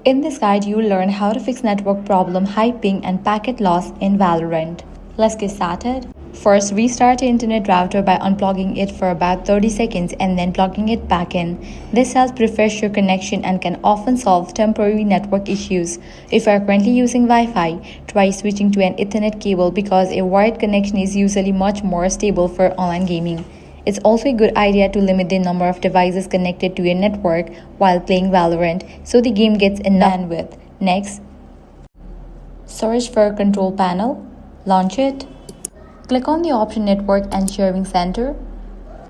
In this guide, you will learn how to fix network problem, high ping, and packet loss in Valorant. Let's get started. First, restart your internet router by unplugging it for about 30 seconds and then plugging it back in. This helps refresh your connection and can often solve temporary network issues. If you are currently using Wi-Fi, try switching to an Ethernet cable because a wired connection is usually much more stable for online gaming. It's also a good idea to limit the number of devices connected to your network while playing Valorant so the game gets enough bandwidth. Next, search for Control Panel, launch it. Click on the option Network and Sharing Center.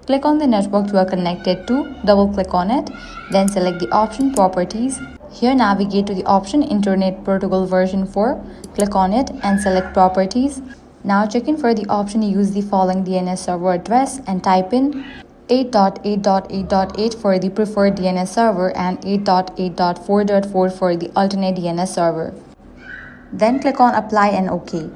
Click on the network you are connected to, double click on it, then select the option Properties. Here navigate to the option Internet Protocol version 4, click on it and select Properties. Now check in for the option use the following DNS server address and type in 8.8.8.8 for the preferred DNS server and 8.8.4.4 for the alternate DNS server. Then click on Apply and OK.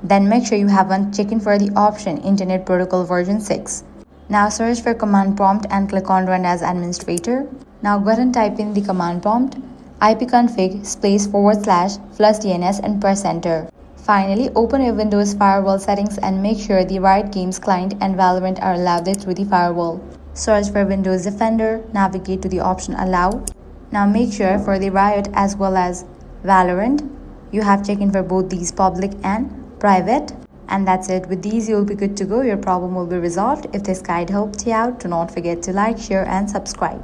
Then make sure you have one check in for the option Internet Protocol version 6. Now search for command prompt and click on Run as administrator. Now go ahead and type in the command prompt ipconfig /+ DNS and press enter. Finally, open your Windows firewall settings and make sure the Riot Games client and Valorant are allowed through the firewall. Search for Windows Defender, navigate to the option Allow. Now make sure for the Riot as well as Valorant, you have check-in for both these public and private. And that's it. With these, you'll be good to go. Your problem will be resolved. If this guide helped you out, do not forget to like, share and subscribe.